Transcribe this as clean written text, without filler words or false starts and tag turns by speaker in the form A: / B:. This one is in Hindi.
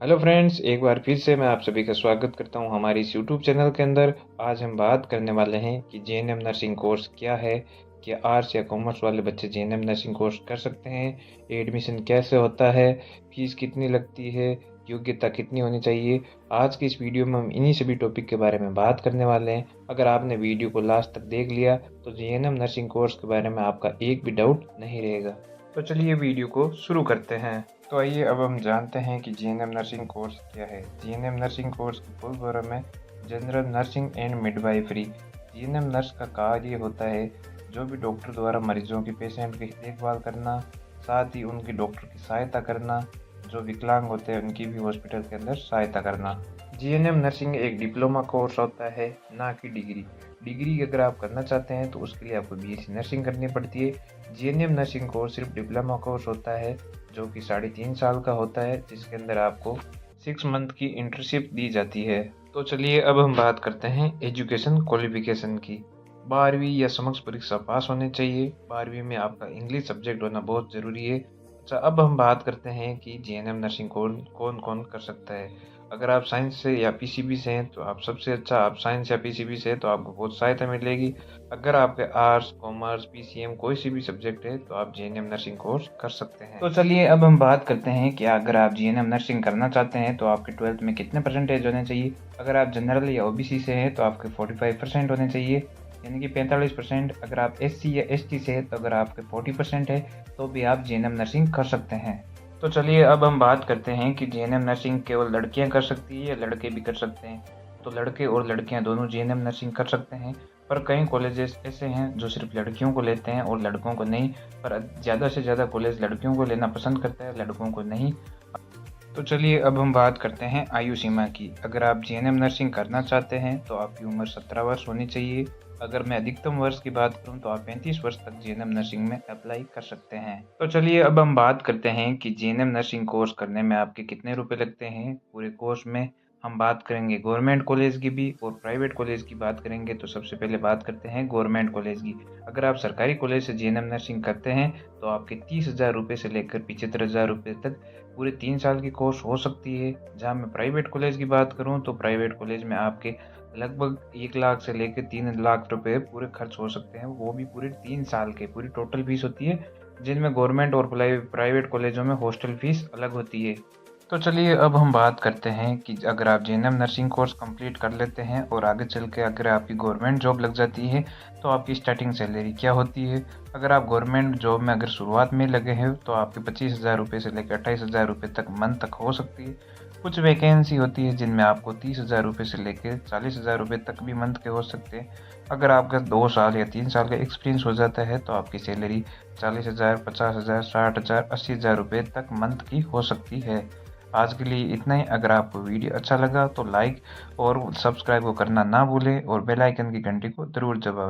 A: हेलो फ्रेंड्स, एक बार फिर से मैं आप सभी का स्वागत करता हूं हमारी इस यूट्यूब चैनल के अंदर। आज हम बात करने वाले हैं कि जेएनएम नर्सिंग कोर्स क्या है। क्या आर्ट्स या कॉमर्स वाले बच्चे जेएनएम नर्सिंग कोर्स कर सकते हैं? एडमिशन कैसे होता है? फीस कितनी लगती है? योग्यता कितनी होनी चाहिए? आज की इस वीडियो में हम इन्हीं सभी टॉपिक के बारे में बात करने वाले हैं। अगर आपने वीडियो को लास्ट तक देख लिया तो जेएनएम नर्सिंग कोर्स के बारे में आपका एक भी डाउट नहीं रहेगा। तो चलिए वीडियो को शुरू करते हैं। तो आइए अब हम जानते हैं कि जीएनएम नर्सिंग कोर्स क्या है। जीएनएम नर्सिंग कोर्स की फुल फॉर्म है general nursing and midwifery. GNM nurse का कार्य होता है जो भी डॉक्टर द्वारा मरीजों की पेशेंट की देखभाल करना, साथ ही उनकी डॉक्टर की सहायता करना, जो विकलांग होते हैं उनकी भी हॉस्पिटल के अंदर सहायता करना। जीएनएम नर्सिंग एक डिप्लोमा कोर्स होता है, ना कि डिग्री। डिग्री अगर आप करना चाहते हैं तो उसके लिए आपको बीएससी नर्सिंग करनी पड़ती है। जीएनएम नर्सिंग कोर्स सिर्फ डिप्लोमा कोर्स होता है जो कि 3.5 साल का होता है, जिसके अंदर आपको 6 मंथ की इंटर्नशिप दी जाती है। तो चलिए अब हम बात करते हैं एजुकेशन क्वालिफिकेशन की। 12वीं या समक्ष परीक्षा पास होनी चाहिए। 12वीं में आपका इंग्लिश सब्जेक्ट होना बहुत ज़रूरी है। अच्छा, अब हम बात करते हैं कि जीएनएम नर्सिंग कोर्स कौन कौन कर सकता है। अगर आप साइंस से या पीसीबी से हैं तो आप सबसे अच्छा, आप साइंस या पीसीबी से हैं तो आपको बहुत सहायता मिलेगी। अगर आपके आर्ट्स, कॉमर्स, पीसीएम कोई सी भी सब्जेक्ट है तो आप जीएनएम नर्सिंग कोर्स कर सकते हैं। तो चलिए अब हम बात करते हैं कि अगर आप जीएनएम नर्सिंग करना चाहते हैं तो आपके 12th में कितने परसेंटेज होने चाहिए। अगर आप जनरल या ओबीसी से हैं तो आपके 45% होने चाहिए, यानी कि 45%। अगर आप एससी या एसटी से हैं तो अगर आपके 40% है तो भी आप जीएनएम नर्सिंग कर सकते हैं। तो चलिए अब हम बात करते हैं कि जीएनएम नर्सिंग केवल लड़कियां कर सकती है या लड़के भी कर सकते हैं। तो लड़के और लड़कियां दोनों जीएनएम नर्सिंग कर सकते हैं, पर कई कॉलेजेस ऐसे हैं जो सिर्फ लड़कियों को लेते हैं और लड़कों को नहीं। पर ज़्यादा से ज़्यादा कॉलेज लड़कियों को लेना पसंद करता है, लड़कों को नहीं। तो चलिए अब हम बात करते हैं आयु सीमा की। अगर आप जीएनएम नर्सिंग करना चाहते हैं तो आपकी उम्र 17 वर्ष होनी चाहिए। अगर मैं अधिकतम वर्ष की बात करूं तो आप 35 वर्ष तक जीएनएम नर्सिंग में अप्लाई कर सकते हैं। तो चलिए अब हम बात करते हैं कि जीएनएम नर्सिंग कोर्स करने में आपके कितने रुपए लगते हैं पूरे कोर्स में। हम बात करेंगे गवर्नमेंट कॉलेज की भी और प्राइवेट कॉलेज की बात करेंगे। तो सबसे पहले बात करते हैं गवर्नमेंट कॉलेज की। अगर आप सरकारी कॉलेज से जीएनएम नर्सिंग करते हैं तो आपके 30,000 रुपये से लेकर 75,000 रुपये तक पूरे 3 साल की कोर्स हो सकती है। जहाँ मैं प्राइवेट कॉलेज की बात करूँ तो प्राइवेट कॉलेज में आपके लगभग 1 लाख से लेकर 3 लाख रुपए पूरे खर्च हो सकते हैं, वो भी पूरे 3 साल के। पूरी टोटल फीस होती है, जिनमें गवर्नमेंट और प्राइवेट कॉलेजों में हॉस्टल फीस अलग होती है। तो चलिए अब हम बात करते हैं कि अगर आप जीएनएम नर्सिंग कोर्स कंप्लीट कर लेते हैं और आगे चल के अगर आपकी गवर्नमेंट जॉब लग जाती है तो आपकी स्टार्टिंग सैलरी क्या होती है। अगर आप गवर्नमेंट जॉब में अगर शुरुआत में लगे हैं तो आपके 25,000 रुपये से लेकर 28,000 रुपये तक मंथ तक हो सकती है। कुछ वैकेंसी होती है जिनमें आपको 30,000 रुपये से लेकर 40,000 रुपये तक भी मंथ के हो सकते हैं। अगर आपका 2 साल या 3 साल का एक्सपीरियंस हो जाता है तो आपकी सैलरी 40,000, 50,000, 60,000, 80,000 रुपये तक मंथ की हो सकती है। आज के लिए इतना ही। अगर आपको वीडियो अच्छा लगा तो लाइक और सब्सक्राइब को करना ना भूलें और बेल आइकन की घंटी को ज़रूर दबाएं।